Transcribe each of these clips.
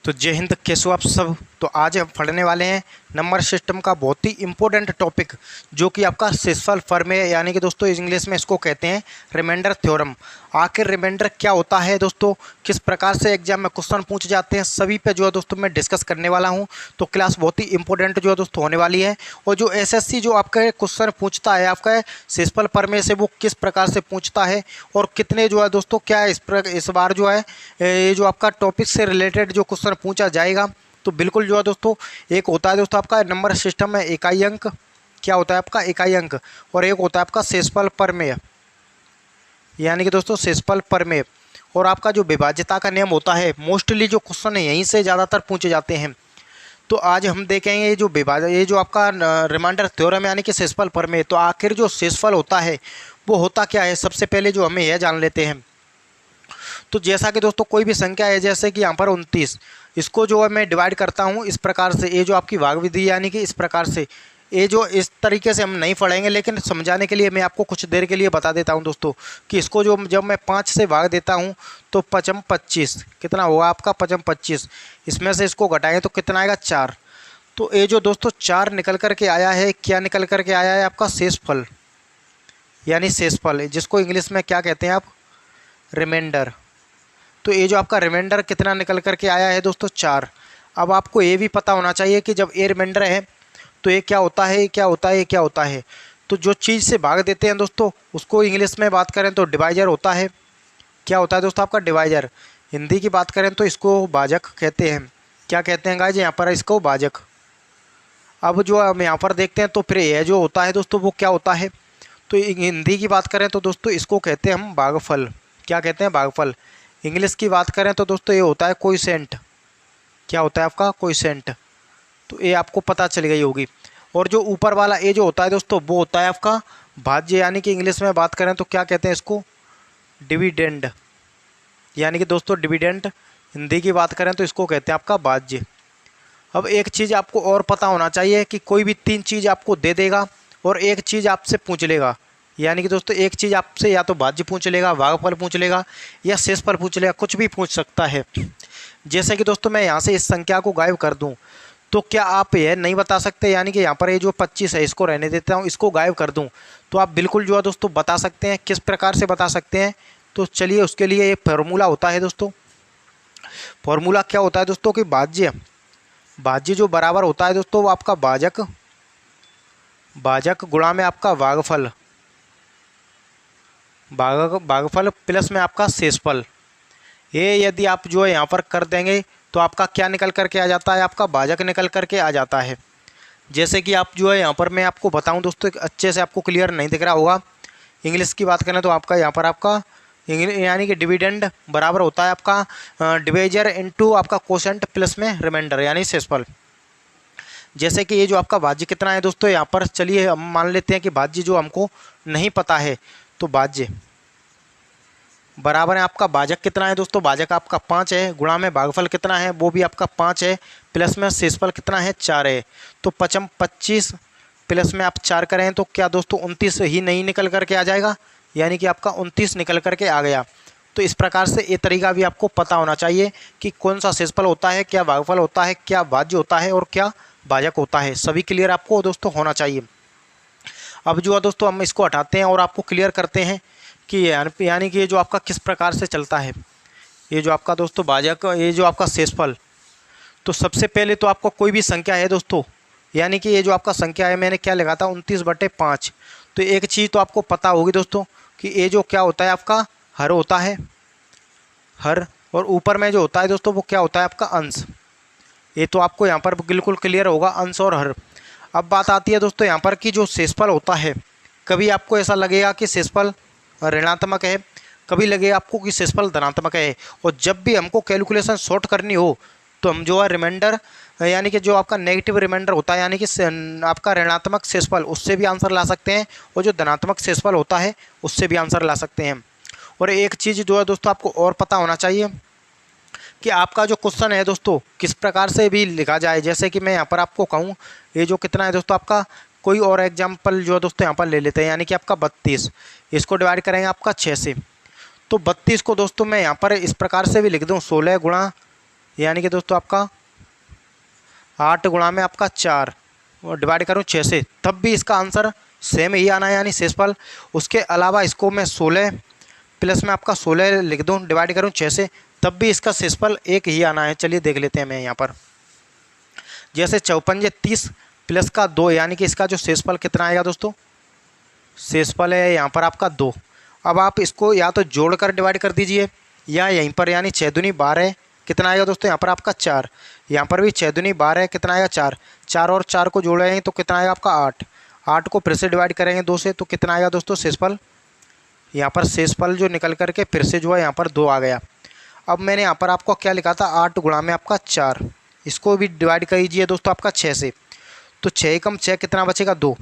तो जय हिंद, कैसे हो आप सब। तो आज हम पढ़ने वाले हैं नंबर सिस्टम का बहुत ही इंपॉर्टेंट टॉपिक, जो कि आपका सेसफल प्रमेय यानी कि दोस्तों इंग्लिश में इसको कहते हैं रिमाइंडर थ्योरम। आखिर रिमाइंडर क्या होता है दोस्तों, किस प्रकार से एग्जाम में क्वेश्चन पूछ जाते हैं, सभी पे जो है दोस्तों मैं डिस्कस करने वाला हूं। तो क्लास बहुत ही इंपॉर्टेंट जो है दोस्तों होने वाली है। और जो एसएससी जो आपका क्वेश्चन पूछता है आपका सेसफल प्रमेय से, वो किस प्रकार से पूछता है और कितने जो है दोस्तों क्या है इस बार जो है ये जो आपका टॉपिक से रिलेटेड जो क्वेश्चन पूछा जाएगा। तो बिल्कुल जो है दोस्तों, एक होता है दोस्तों आपका नंबर सिस्टम में इकाई अंक, क्या होता है आपका इकाई अंक, और एक होता है आपका सेसफल प्रमेय यानी कि दोस्तों सेसफल प्रमेय। और आपका जो विभाज्यता का नियम होता है, मोस्टली जो क्वेश्चन है यहीं से ज़्यादातर पूछे जाते हैं। तो आज हम देखेंगे ये जो आपका रिमाइंडर थ्योरम यानी कि सेसफल प्रमेय। तो आखिर जो सेसफल होता है वो होता क्या है, सबसे पहले जो हमें यह जान लेते हैं। तो जैसा कि दोस्तों कोई भी संख्या है, जैसे कि यहाँ पर 29, इसको जो है मैं डिवाइड करता हूँ इस प्रकार से। ये जो आपकी भाग विधि यानी कि इस प्रकार से, ये जो इस तरीके से हम नहीं पढ़ेंगे, लेकिन समझाने के लिए मैं आपको कुछ देर के लिए बता देता हूँ दोस्तों कि इसको जो जब मैं 5 से भाग देता हूँ तो 5 25 कितना होगा आपका 5 25। इसमें से इसको घटाएंगे तो कितना आएगा 4। तो ये जो दोस्तों 4 निकल कर के आया है, क्या निकल कर के आया है आपका शेषफल यानी शेषफल, जिसको इंग्लिश में क्या कहते हैं आप रिमाइंडर। तो ये जो आपका रिमाइंडर कितना निकल करके आया है दोस्तों 4। अब आपको ये भी पता होना चाहिए कि जब ये रिमाइंडर है तो ये क्या होता है, क्या होता है, क्या होता है। तो जो चीज़ से भाग देते हैं दोस्तों, उसको इंग्लिश में बात करें तो डिवाइजर होता है। क्या होता है दोस्तों आपका डिवाइजर। हिंदी की बात करें तो इसको भाजक कहते हैं। क्या कहते हैं गाइज यहाँ पर इसको भाजक। अब जो हम यहाँ पर देखते हैं तो फिर यह जो होता है दोस्तों वो क्या होता है। तो हिंदी की बात करें तो दोस्तों इसको कहते हैं हम भागफल। क्या कहते हैं भागफल। इंग्लिश की बात करें तो दोस्तों ये होता है कोएफिशिएंट। क्या होता है आपका कोएफिशिएंट। तो ये आपको पता चल गई होगी। और जो ऊपर वाला ये जो होता है दोस्तों वो होता है आपका भाज्य, यानी कि इंग्लिश में बात करें तो क्या कहते हैं इसको डिविडेंड। यानी कि दोस्तों डिविडेंड। हिंदी की बात करें तो इसको कहते हैं आपका भाज्य। अब एक चीज़ आपको और पता होना चाहिए कि कोई भी 3 चीज़ आपको दे देगा और एक चीज़ आपसे पूछ लेगा। यानी कि दोस्तों एक चीज़ आपसे या तो भाज्य पूछ लेगा, भागफल पूछ लेगा, या शेषफल पूछ लेगा, कुछ भी पूछ सकता है। जैसे कि दोस्तों मैं यहाँ से इस संख्या को गायब कर दूँ तो क्या आप यह नहीं बता सकते, यानी कि यहाँ पर ये जो 25 है इसको रहने देता हूँ, इसको गायब कर दूँ तो आप बिल्कुल जो है दोस्तों बता सकते हैं। किस प्रकार से बता सकते हैं, तो चलिए उसके लिए एक फार्मूला होता है दोस्तों। फार्मूला क्या होता है दोस्तों कि भाज्य जो बराबर होता है दोस्तों वो आपका भाजक गुणा में आपका भागफल, भागफल प्लस में आपका शेषफल। ये यदि आप जो है यहाँ पर कर देंगे तो आपका क्या निकल करके आ जाता है, आपका भाजक निकल करके आ जाता है। जैसे कि आप जो है यहाँ पर मैं आपको बताऊँ दोस्तों, अच्छे से आपको क्लियर नहीं दिख रहा होगा। इंग्लिश की बात करें तो आपका यहाँ पर आपका यानी कि डिविडेंड बराबर होता है आपका डिवाइजर इनटू आपका कोशेंट प्लस में रिमाइंडर यानी शेषफल। जैसे कि ये जो आपका भाज्य कितना है दोस्तों, यहाँ पर चलिए हम मान लेते हैं कि भाज्य जो हमको नहीं पता है, तो भाज्य बराबर है आपका भाजक कितना है दोस्तों, भाजक आपका 5 है, गुणा में भागफल कितना है वो भी आपका 5 है, प्लस में शेषफल कितना है 4 है। तो 5 25 प्लस में आप 4 करें तो क्या दोस्तों 29 ही नहीं निकल करके आ जाएगा, यानी कि आपका 29 निकल करके आ गया। तो इस प्रकार से ये तरीका भी आपको पता होना चाहिए कि कौन सा शेषफल होता है, क्या भागफल होता है, क्या भाज्य होता है और क्या भाजक होता है। सभी क्लियर आपको दोस्तों होना चाहिए। अब जो है दोस्तों हम इसको हटाते हैं और आपको क्लियर करते हैं कि यानी कि ये जो आपका किस प्रकार से चलता है। ये जो आपका दोस्तों भाजक, ये जो आपका शेषफल, तो सबसे पहले तो आपको कोई भी संख्या है दोस्तों, यानी कि ये जो आपका संख्या है मैंने क्या लिखा था 29/5। तो एक चीज़ तो आपको पता होगी दोस्तों कि ये जो क्या होता है आपका हर होता है, हर, और ऊपर में जो होता है दोस्तों वो क्या होता है आपका अंश। ये तो आपको यहाँ पर बिल्कुल क्लियर होगा, अंश और हर। अब बात आती है दोस्तों यहाँ पर कि जो शेषफल होता है, कभी आपको ऐसा लगेगा कि शेषफल ऋणात्मक है, कभी लगेगा आपको कि शेषफल धनात्मक है। और जब भी हमको कैलकुलेशन शॉर्ट करनी हो तो हम जो है रिमाइंडर यानी कि जो आपका नेगेटिव रिमाइंडर होता है, यानी कि आपका ऋणात्मक शेषफल, उससे भी आंसर ला सकते हैं, और जो धनात्मक शेषफल होता है उससे भी आंसर ला सकते हैं। और एक चीज़ जो है दोस्तों आपको और पता होना चाहिए कि आपका जो क्वेश्चन है दोस्तों किस प्रकार से भी लिखा जाए। जैसे कि मैं यहाँ पर आपको कहूँ ये जो कितना है दोस्तों आपका, कोई और एग्जाम्पल जो है दोस्तों यहाँ पर ले लेते हैं, यानी कि आपका 32, इसको डिवाइड करेंगे आपका 6 से। तो 32 को दोस्तों मैं यहाँ पर इस प्रकार से भी लिख दूँ 16 गुणा यानी कि दोस्तों आपका 8 गुणा में आपका 4 और डिवाइड करूँ 6 से, तब भी इसका आंसर सेम ही आना है, यानी शेषफल। उसके अलावा इसको मैं 16 प्लस में आपका 16 लिख दूँ, डिवाइड करूँ 6 से, तब भी इसका शेषफल एक ही आना है। चलिए देख लेते हैं मैं यहाँ पर। जैसे 54 30 प्लस का 2, यानी कि इसका जो शेषफल कितना आएगा दोस्तों, शेषफल है यहाँ पर आपका 2। अब आप इसको या तो जोड़कर डिवाइड कर दीजिए या यहीं पर, यानी 6 दूनी 12 कितना आएगा दोस्तों यहाँ पर आपका 4। यहाँ पर भी 6 दूनी 12 कितना आएगा 4। 4 और 4 को जोड़ेंगे तो कितना आएगा आपका 8। 8 को फिर से डिवाइड करेंगे 2 से तो कितना आएगा दोस्तों शेषफल। यहाँ पर शेषफल जो निकल करके फिर से जो है यहाँ पर 2 आ गया। अब मैंने यहाँ पर आपको क्या लिखा था, 8 गुणा में आपका 4, इसको भी डिवाइड कीजिए दोस्तों आपका 6 से, तो 6 एकम 6 कितना बचेगा 2,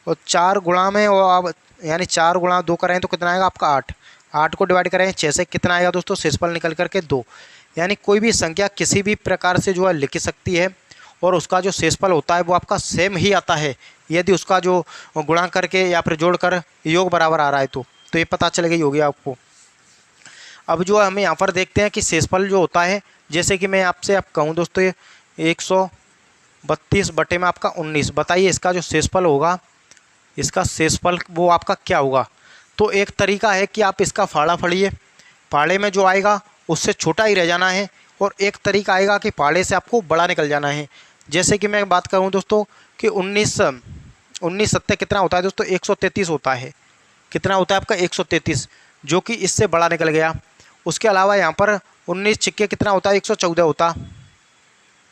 और 4 गुणा में, और अब यानी 4 गुणा 2 करें तो कितना आएगा आपका 8। 8 को डिवाइड करें 6 से, कितना आएगा दोस्तों शेषफल निकल करके 2। यानी कोई भी संख्या किसी भी प्रकार से जो है लिख सकती है और उसका जो शेषफल होता है वो आपका सेम ही आता है, यदि उसका जो गुणा करके या फिर जोड़ कर योग बराबर आ रहा है तो ये पता चल गई होगी आपको। अब जो है हमें यहाँ पर देखते हैं कि शेषफल जो होता है, जैसे कि मैं आपसे आप कहूँ दोस्तों, ये 132 बटे में आपका 19, बताइए इसका जो शेषफल होगा, इसका शेषफल वो आपका क्या होगा। तो एक तरीका है कि आप इसका फाड़ा फड़िए, फाड़े में जो आएगा उससे छोटा ही रह जाना है, और एक तरीका आएगा कि फाड़े से आपको बड़ा निकल जाना है। जैसे कि मैं बात करूं दोस्तों कि 19 सत्ते कितना होता है दोस्तों, 133 होता है। कितना होता है आपका 133, जो कि इससे बड़ा निकल गया। उसके अलावा यहाँ पर 19 छिक्के कितना होता है, 114 होता,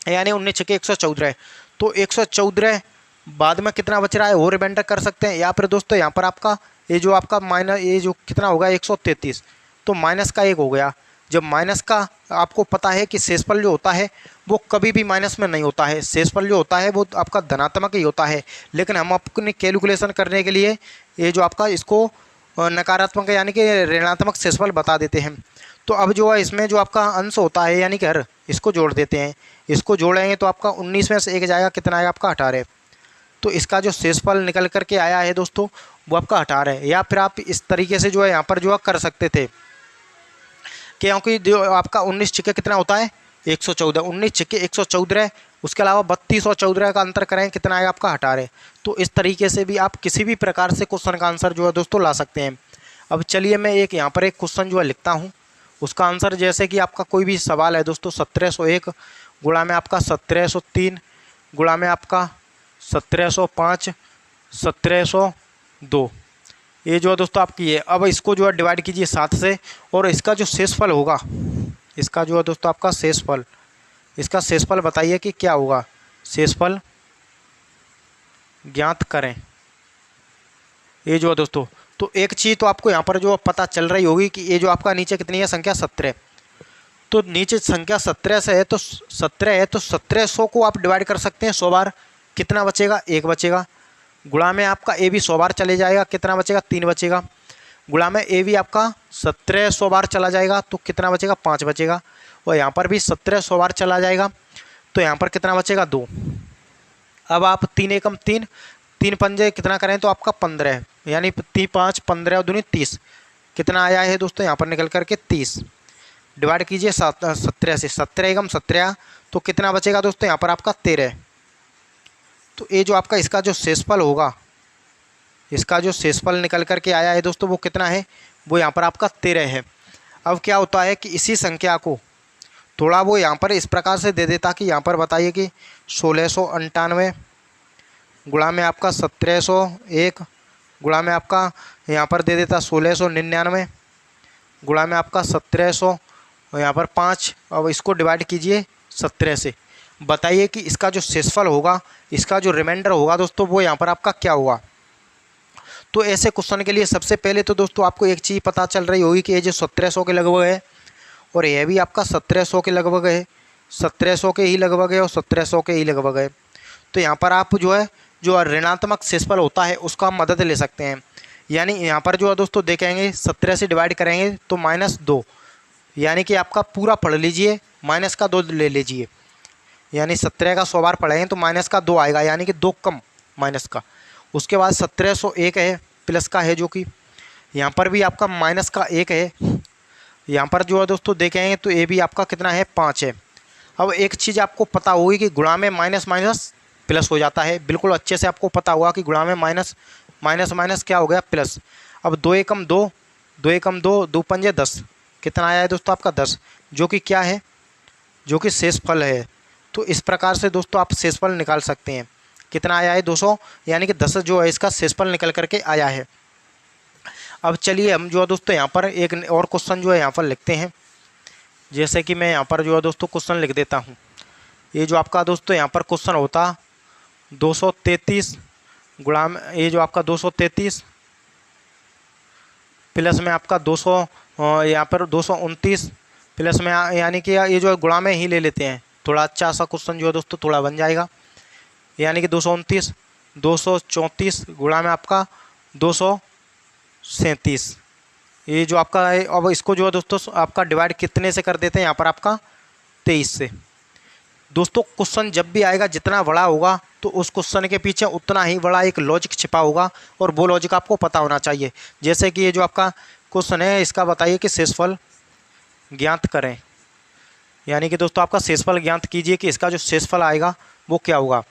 यानी 19 छिक्के 114। तो 114 बाद में कितना बच रहा है वो रिमाइंडर कर सकते हैं, या फिर दोस्तों यहाँ पर आपका ये जो आपका माइनस, ये जो कितना होगा 133, तो माइनस का 1 हो गया। जब माइनस का आपको पता है कि शेषफल जो होता है वो कभी भी माइनस में नहीं होता है, शेषफल जो होता है वो आपका धनात्मक ही होता है, लेकिन हम अपनी कैलकुलेशन करने के लिए ये जो आपका इसको नकारात्मक यानी कि ऋणात्मक शेषफल बता देते हैं। तो अब जो है इसमें जो आपका अंश होता है यानी कि हर, इसको जोड़ देते हैं। इसको जोड़ेंगे तो आपका 19 में से 1 जाएगा, कितना आएगा आपका 18। तो इसका जो शेषफल निकल करके आया है दोस्तों वो आपका 18 है। या फिर आप इस तरीके से जो है यहाँ पर जो है कर सकते थे, क्योंकि जो आपका 19 छिक्के कितना होता है 114, 19 छिक्के 114, उसके अलावा 32 और 14 का अंतर करें कितना आएगा आपका 18। तो इस तरीके से भी आप किसी भी प्रकार से क्वेश्चन का आंसर जो है दोस्तों ला सकते हैं। अब चलिए मैं एक यहाँ पर एक क्वेश्चन जो है लिखता हूँ, उसका आंसर जैसे कि आपका कोई भी सवाल है दोस्तों, 1701 गुणा में आपका 1703 गुणा में आपका 1705 1702, ये जो है दोस्तों आपकी है। अब इसको जो है डिवाइड कीजिए 7 से, और इसका जो शेषफल होगा, इसका जो है दोस्तों आपका शेषफल, इसका शेषफल बताइए कि क्या होगा, शेषफल ज्ञात करें। ये जो है दोस्तों, तो एक चीज़ तो आपको यहाँ पर जो पता चल रही होगी कि ये जो आपका नीचे कितनी है संख्या 17, तो नीचे संख्या 17 से है तो 17 है, तो 1700 को आप डिवाइड कर सकते हैं 100 बार, कितना बचेगा 1 बचेगा। गुणा में आपका ए भी 100 बार चले जाएगा, कितना बचेगा 3 बचेगा। गुणा में ए भी आपका 1700 बार चला जाएगा तो कितना बचेगा 5 बचेगा। और यहाँ पर भी 1700 बार चला जाएगा तो यहाँ पर कितना बचेगा 2। अब आप 3 एकम 3, 3 पंजे कितना करें तो आपका 15, यानी 3 5 15 और दूनी 30, कितना आया है दोस्तों यहाँ पर निकल करके 30। डिवाइड कीजिए 17 से, 17 एकम 17, तो कितना बचेगा दोस्तों यहाँ पर आपका 13। तो ये जो आपका इसका जो शेषफल होगा, इसका जो शेषफल निकल करके आया है दोस्तों वो कितना है, वो यहाँ पर आपका 13 है। अब क्या होता है कि इसी संख्या को थोड़ा वो यहाँ पर इस प्रकार से दे देता कि यहाँ पर बताइए कि 1698 गुणा में आपका 1701 गुणा में आपका यहाँ पर दे देता 1699 गुणा में आपका 1700 और यहाँ पर 5। अब इसको डिवाइड कीजिए 17 से, बताइए कि इसका जो शेषफल होगा, इसका जो रिमाइंडर होगा दोस्तों वो यहाँ पर आपका क्या होगा। तो ऐसे क्वेश्चन के लिए सबसे पहले तो दोस्तों आपको एक चीज़ पता चल रही होगी कि ये जो 1700 के लगभग है और यह भी आपका 1700 के लगभग है, 1700 के ही लगभग है और 1700 के ही लगभग है। तो यहाँ पर आप जो है जो ऋणात्मक शेषफल होता है उसका मदद ले सकते हैं। यानी यहाँ पर जो है दोस्तों देखेंगे 17 से डिवाइड करेंगे तो -2, यानी कि आपका पूरा पढ़ लीजिए, -2 ले लीजिए, यानी 17 का 100 बार पढ़ेंगे तो -2 आएगा, यानी कि 2 कम माइनस का। उसके बाद 1701 है प्लस का है, जो कि यहाँ पर भी आपका -1 है। यहाँ पर जो है दोस्तों देखेंगे तो ये भी आपका कितना है 5 है। अब एक चीज़ आपको पता होगी कि गुणा में माइनस माइनस प्लस हो जाता है, बिल्कुल अच्छे से आपको पता होगा कि गुणा में माइनस माइनस माइनस क्या हो गया प्लस। अब 2 एकम 2, 2 एकम 2, 2 पंजे 10, कितना आया है दोस्तों आपका 10, जो कि क्या है, जो कि शेषफल है। तो इस प्रकार से दोस्तों आप शेषफल निकाल सकते हैं। कितना आया है 200, यानी कि 10 जो है इसका शेषफल निकल करके आया है। अब चलिए हम जो है दोस्तों यहाँ पर एक और क्वेश्चन जो है यहाँ पर लिखते हैं। जैसे कि मैं यहाँ पर जो है दोस्तों क्वेश्चन लिख देता हूँ। ये जो आपका दोस्तों यहाँ पर क्वेश्चन होता 233 गुणा में, ये जो आपका 233 प्लस में आपका 200, यहाँ पर 229 प्लस में यानी कि ये जो गुणा में ही ले लेते हैं, थोड़ा अच्छा सा क्वेश्चन जो है दोस्तों थोड़ा बन जाएगा। यानी कि 229, 234 गुणा में आपका 237, ये जो आपका है। अब इसको जो है दोस्तों आपका डिवाइड कितने से कर देते हैं यहाँ पर आपका 23 से। दोस्तों क्वेश्चन जब भी आएगा जितना बड़ा होगा तो उस क्वेश्चन के पीछे उतना ही बड़ा एक लॉजिक छिपा होगा और वो लॉजिक आपको पता होना चाहिए। जैसे कि ये जो आपका क्वेश्चन है इसका बताइए कि शेषफल ज्ञात करें, यानी कि दोस्तों आपका शेषफल ज्ञात कीजिए कि इसका जो शेषफल आएगा वो क्या होगा।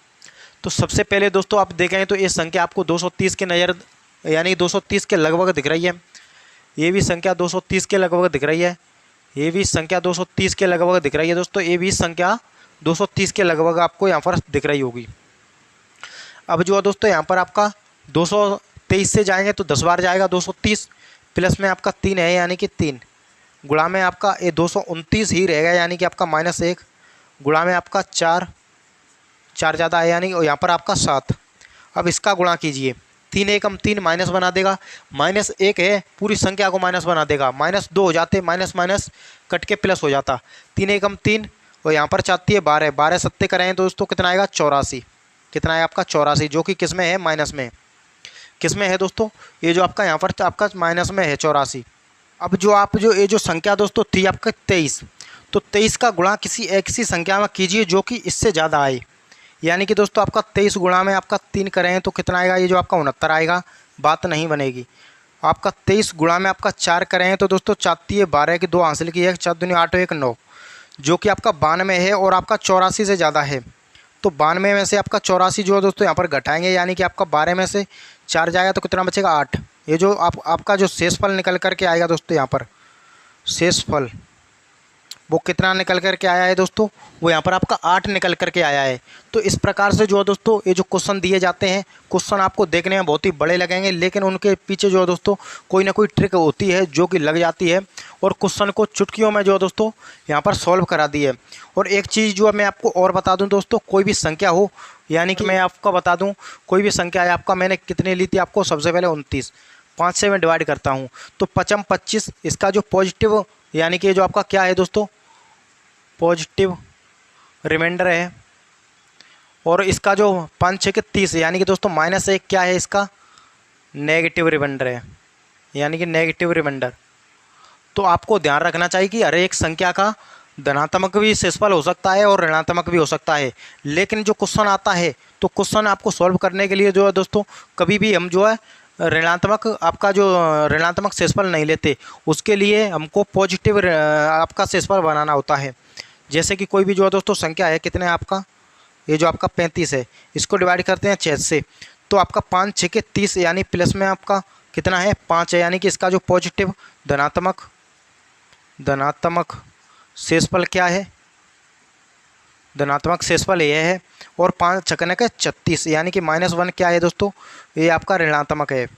तो सबसे पहले दोस्तों आप देखें तो ये संख्या आपको 230 के नज़र, यानी 230 के लगभग दिख रही है। ये भी संख्या 230 के लगभग दिख रही है, ये भी संख्या 230 के लगभग दिख रही है दोस्तों, ये भी संख्या 230 के लगभग आपको यहाँ पर दिख रही होगी। अब जो है दोस्तों यहाँ पर आपका 223 से जाएंगे तो 10 बार जाएगा 230, प्लस में आपका 3 है यानी कि 3, गुणा में आपका ये 229 ही रहेगा यानी कि आपका -1, गुणा में आपका 4 ज़्यादा है यानी यहाँ पर आपका 7। अब इसका गुणा कीजिए, 3 एकम 3 माइनस बना देगा, -1 है पूरी संख्या को माइनस बना देगा, -2 हो जाते, माइनस माइनस कट के प्लस हो जाता, 3 एकम 3 और यहाँ पर चाहती है 12, 12 सत्ते करें दोस्तों कितना आएगा 84, कितना है आपका 84, जो कि किस में है, माइनस में। किस में है दोस्तों, ये जो आपका यहाँ पर आपका माइनस में है 84। अब जो आप जो ये जो संख्या दोस्तों थी आपका 23, तो 23 का गुणा किसी ऐसी संख्या में कीजिए जो कि इससे ज़्यादा आए, यानी कि दोस्तों आपका 23 गुणा में आपका 3 करें तो कितना आएगा, ये जो आपका 69 आएगा, बात नहीं बनेगी। आपका 23 गुणा में आपका 4 करें तो दोस्तों चाहती है 12 की 2 हासिल की है, 4 दूनी 8 1 9, जो कि आपका 92 है और आपका 84 से ज़्यादा है। तो 92 में से आपका 84 जो है दोस्तों यहाँ पर घटाएंगे, यानी कि आपका 12 में से 4 जाएगा तो कितना बचेगा 8। ये जो आपका जो शेषफल निकल करके आएगा दोस्तों यहाँ पर शेषफल वो कितना निकल करके आया है दोस्तों, वो यहाँ पर आपका 8 निकल करके आया है। तो इस प्रकार से जो है दोस्तों ये जो क्वेश्चन दिए जाते हैं, क्वेश्चन आपको देखने में बहुत ही बड़े लगेंगे, लेकिन उनके पीछे जो है दोस्तों कोई ना कोई ट्रिक होती है जो कि लग जाती है और क्वेश्चन को चुटकियों में जो है दोस्तों यहाँ पर सॉल्व करा दी है। और एक चीज़ जो है मैं आपको और बता दूँ दोस्तों, कोई भी संख्या हो, यानी कि मैं आपको बता दूँ कोई भी संख्या है आपका, मैंने कितने ली थी आपको, सबसे पहले 29, 5 से मैं डिवाइड करता हूँ तो 5 25, इसका जो पॉजिटिव यानी कि जो आपका क्या है दोस्तों पॉजिटिव रिमाइंडर है, और इसका जो 5 6 के 30 यानी कि दोस्तों -1 क्या है, इसका नेगेटिव रिमाइंडर है, यानी कि नेगेटिव रिमाइंडर। तो आपको ध्यान रखना चाहिए कि हर एक संख्या का धनात्मक भी शेषफल हो सकता है और ऋणात्मक भी हो सकता है, लेकिन जो क्वेश्चन आता है तो क्वेश्चन आपको सॉल्व करने के लिए जो है दोस्तों कभी भी हम जो है ऋणात्मक आपका जो ऋणात्मक शेषफल नहीं लेते, उसके लिए हमको पॉजिटिव आपका शेषफल बनाना होता है। जैसे कि कोई भी जो है दोस्तों संख्या है, कितने आपका ये जो आपका 35 है, इसको डिवाइड करते हैं 6 से तो आपका 5 6 के 30 यानी प्लस में आपका कितना है 5 है, यानी कि इसका जो पॉजिटिव धनात्मक शेषफल क्या है, धनात्मक शेषफल यह है। और 5 छकने के 36 यानी कि -1 क्या है दोस्तों, ये आपका ऋणात्मक है,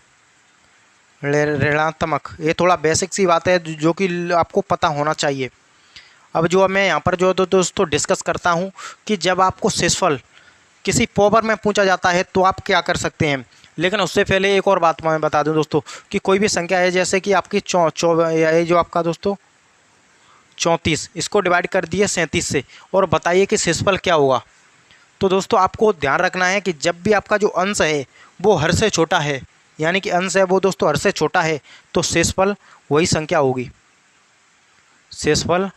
ऋणात्मक। ये थोड़ा बेसिक सी बात है जो कि आपको पता होना चाहिए। अब जो मैं यहाँ पर जो दोस्तों डिस्कस करता हूँ कि जब आपको शेषफल किसी पावर में पूछा जाता है तो आप क्या कर सकते हैं, लेकिन उससे पहले एक और बात मैं बता दूं दोस्तों कि कोई भी संख्या है जैसे कि आपकी ये जो आपका दोस्तों 34, इसको डिवाइड कर दिए 37 से और बताइए कि शेषफल क्या होगा। तो दोस्तों आपको ध्यान रखना है कि जब भी आपका जो अंश है वो हर से छोटा है, यानी कि अंश है वो दोस्तों हर से छोटा है, तो शेषफल वही संख्या होगी, शेषफल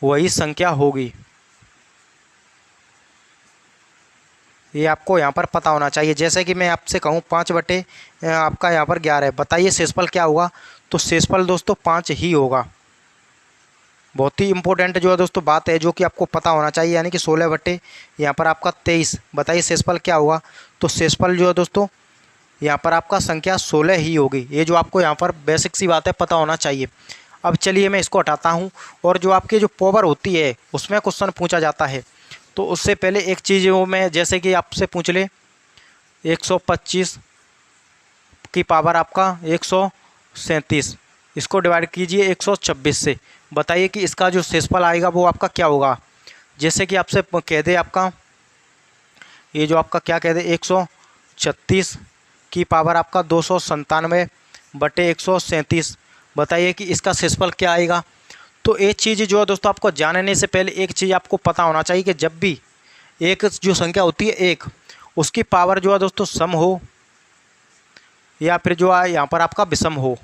वही संख्या होगी। ये आपको यहाँ पर पता होना चाहिए। जैसे कि मैं आपसे कहूँ 5 बटे आपका यहाँ पर 11 है, बताइए शेषफल क्या होगा, तो शेषफल दोस्तों 5 ही होगा। बहुत ही इंपॉर्टेंट जो है दोस्तों बात है जो कि आपको पता होना चाहिए, यानी कि 16 बटे यहाँ पर आपका 23। बताइए शेषफल क्या होगा। तो शेषफल जो है दोस्तों यहाँ पर आपका संख्या 16 ही होगी। ये जो आपको यहाँ पर बेसिक सी बात है पता होना चाहिए। अब चलिए मैं इसको हटाता हूँ और जो आपकी जो पावर होती है उसमें क्वेश्चन पूछा जाता है। तो उससे पहले एक चीज़ वो मैं जैसे कि आपसे पूछ ले 125 की पावर आपका 137, इसको डिवाइड कीजिए 126 से। बताइए कि इसका जो शेषफल आएगा वो आपका क्या होगा। जैसे कि आपसे कह दे आपका ये जो आपका क्या कह दे 136 की पावर आपका 297 बटे 137। बताइए कि इसका शेषफल क्या आएगा। तो एक चीज़ जो है दोस्तों आपको जानने से पहले एक चीज़ आपको पता होना चाहिए कि जब भी एक जो संख्या होती है एक, उसकी पावर जो है दोस्तों सम हो या फिर जो है यहाँ पर आपका विषम हो,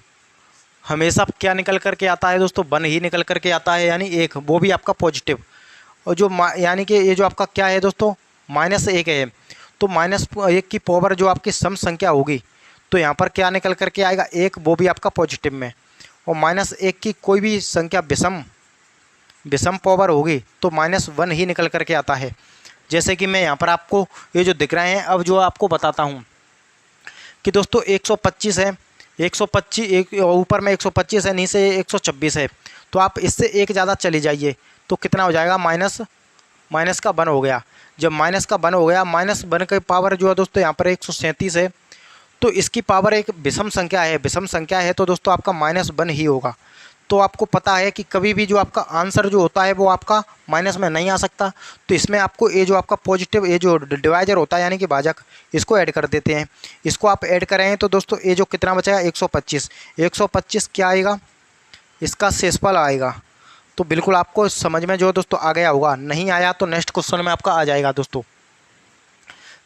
हमेशा क्या निकल करके आता है दोस्तों, वन ही निकल करके आता है, यानी एक, वो भी आपका पॉजिटिव। और जो यानी कि ये जो आपका क्या है दोस्तों -1 है, तो -1 की पावर जो आपकी सम संख्या होगी तो यहाँ पर क्या निकल करके आएगा एक, वो भी आपका पॉजिटिव में। और -1 की कोई भी संख्या विषम पावर होगी तो -1 ही निकल करके आता है। जैसे कि मैं यहाँ पर आपको ये जो दिख रहे हैं अब जो आपको बताता हूँ कि दोस्तों 125 है, 125 एक ऊपर में 125 है, नीचे 126 है, तो आप इससे एक ज़्यादा चले जाइए तो कितना हो जाएगा माइनस का 1 हो गया। जब माइनस का 1 हो गया, -1 की पावर जो है दोस्तों यहाँ पर 137 है, तो इसकी पावर एक विषम संख्या है, विषम संख्या है तो दोस्तों आपका -1 ही होगा। तो आपको पता है कि कभी भी जो आपका आंसर जो होता है वो आपका माइनस में नहीं आ सकता। तो इसमें आपको ये जो आपका पॉजिटिव ये जो डिवाइजर होता है यानी कि भाजक, इसको ऐड कर देते हैं। इसको आप ऐड करें तो दोस्तों ये जो कितना बचेगा 125, 125 क्या आएगा, इसका शेषफल आएगा। तो बिल्कुल आपको समझ में जो दोस्तों आ गया होगा, नहीं आया तो नेक्स्ट क्वेश्चन में आपका आ जाएगा दोस्तों।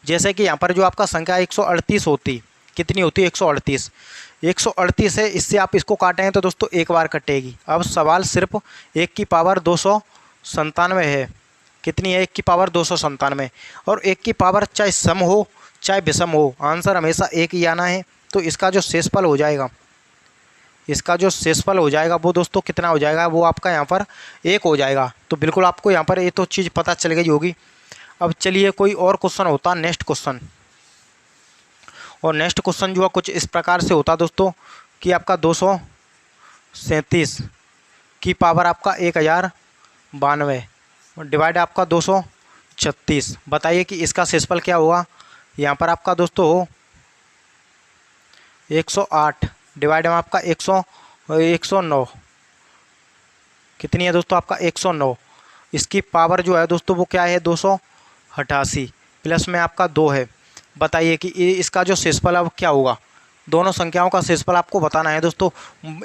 जैसे कि यहाँ पर जो आपका संख्या 138 होती, कितनी होती है 138, 138 है, इससे आप इसको काटें तो दोस्तों एक बार कटेगी। अब सवाल सिर्फ 1 की पावर 297 है, कितनी है 1 की पावर 297, और 1 की पावर चाहे सम हो चाहे विषम हो, आंसर हमेशा एक ही आना है। तो इसका जो शेषफल हो जाएगा, इसका जो शेषफल हो जाएगा वो दोस्तों कितना हो जाएगा, वो आपका यहाँ पर 1 हो जाएगा। तो बिल्कुल आपको यहाँ पर ये तो चीज़ पता चल गई होगी। अब चलिए कोई और क्वेश्चन होता नेक्स्ट क्वेश्चन, और नेक्स्ट क्वेश्चन जो है कुछ इस प्रकार से होता दोस्तों कि आपका 237 की पावर आपका 1092 और डिवाइड आपका 236। बताइए कि इसका शेषफल क्या होगा। यहाँ पर आपका दोस्तों हो 108 डिवाइड में आपका 109, कितनी है दोस्तों आपका 109। इसकी पावर जो है दोस्तों वो क्या है 288, प्लस में आपका 2 है। बताइए कि इसका जो शेषफल अब क्या होगा। दोनों संख्याओं का शेषफल आपको बताना है दोस्तों।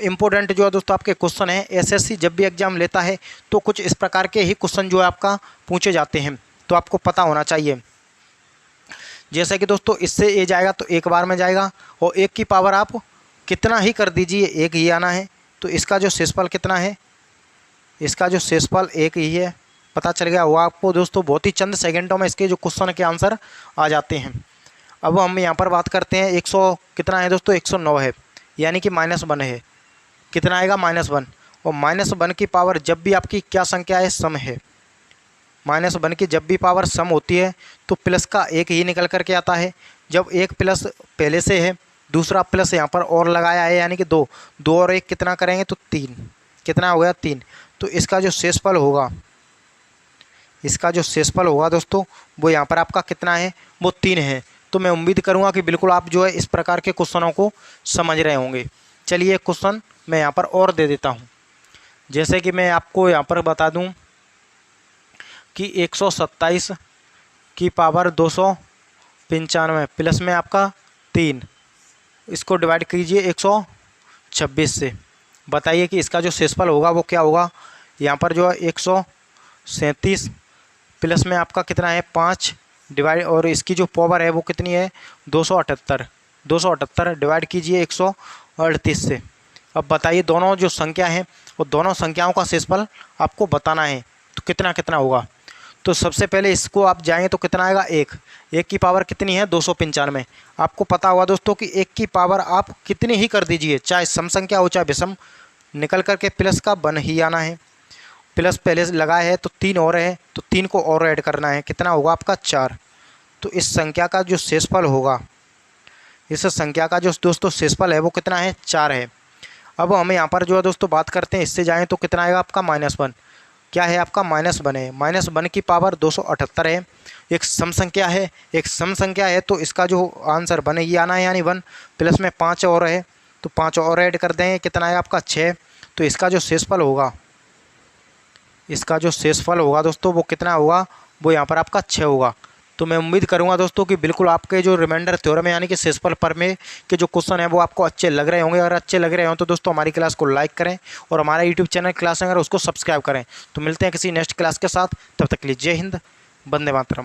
इंपॉर्टेंट जो है दोस्तों आपके क्वेश्चन है, एसएससी जब भी एग्जाम लेता है तो कुछ इस प्रकार के ही क्वेश्चन जो है आपका पूछे जाते हैं, तो आपको पता होना चाहिए। जैसे कि दोस्तों इससे ये जाएगा तो एक बार में जाएगा, और 1 की पावर आप कितना ही कर दीजिए 1 ही आना है। तो इसका जो शेषफल कितना है, इसका जो शेषफल 1 ही है। पता चल गया हुआ आपको दोस्तों, बहुत ही चंद सेकंडों में इसके जो क्वेश्चन के आंसर आ जाते हैं। अब हम यहाँ पर बात करते हैं 100 कितना है दोस्तों 109 है, यानी कि -1 है, कितना आएगा -1। और -1 की पावर जब भी आपकी क्या संख्या है सम है, -1 की जब भी पावर सम होती है तो प्लस का 1 ही निकल करके आता है। जब एक प्लस पहले से है, दूसरा प्लस यहाँ पर और लगाया है यानी कि 2 और 1 कितना करेंगे तो 3, कितना हो गया 3। तो इसका जो शेषफल होगा, इसका जो शेषफल होगा दोस्तों वो यहाँ पर आपका कितना है वो 3 है। तो मैं उम्मीद करूँगा कि बिल्कुल आप जो है इस प्रकार के क्वेश्चनों को समझ रहे होंगे। चलिए एक क्वेश्चन मैं यहाँ पर और दे देता हूँ। जैसे कि मैं आपको यहाँ पर बता दूँ कि 127 की पावर 295 प्लस में आपका 3, इसको डिवाइड कीजिए 126 से। बताइए कि इसका जो शेषफल होगा वो क्या होगा। यहाँ पर जो है 137 प्लस में आपका कितना है 5 डिवाइड, और इसकी जो पावर है वो कितनी है 278 डिवाइड कीजिए 138 से। अब बताइए दोनों जो संख्या हैं वो दोनों संख्याओं का शेषफल आपको बताना है, तो कितना कितना होगा। तो सबसे पहले इसको आप जाएंगे तो कितना आएगा 1 की पावर कितनी है 295। आपको पता होगा दोस्तों कि 1 की पावर आप कितनी ही कर दीजिए, चाहे सम संख्या हो चाहे विषम, निकल करके प्लस का 1 ही आना है। प्लस पहले से लगा है तो 3 और है, तो 3 को और ऐड करना है, कितना होगा आपका 4। तो इस संख्या का जो शेषफल होगा, इस संख्या का जो दोस्तों शेषफल है वो कितना है 4 है। अब हमें यहाँ पर जो है दोस्तों बात करते हैं, इससे जाएँ तो कितना आएगा आपका -1। क्या है आपका -1 है, -1 की पावर 278 है। एक सम संख्या है, एक सम संख्या है, तो इसका जो आंसर बने ये आना है, यानी 1 प्लस में 5 और है, तो 5 और ऐड कर दें, कितना है आपका 6। तो इसका जो शेषफल होगा, इसका जो शेषफल होगा दोस्तों वो कितना होगा, वो यहाँ पर आपका 6 होगा। तो मैं उम्मीद करूंगा दोस्तों कि बिल्कुल आपके जो रिमाइंडर थ्योरम है यानी कि शेषफल प्रमेय के जो क्वेश्चन है वो आपको अच्छे लग रहे होंगे। अगर अच्छे लग रहे हो तो दोस्तों हमारी क्लास को लाइक करें और हमारा यूट्यूब चैनल क्लास अगर उसको सब्सक्राइब करें। तो मिलते हैं किसी नेक्स्ट क्लास के साथ, तब तक के लिए जय हिंद, वंदे मातरम।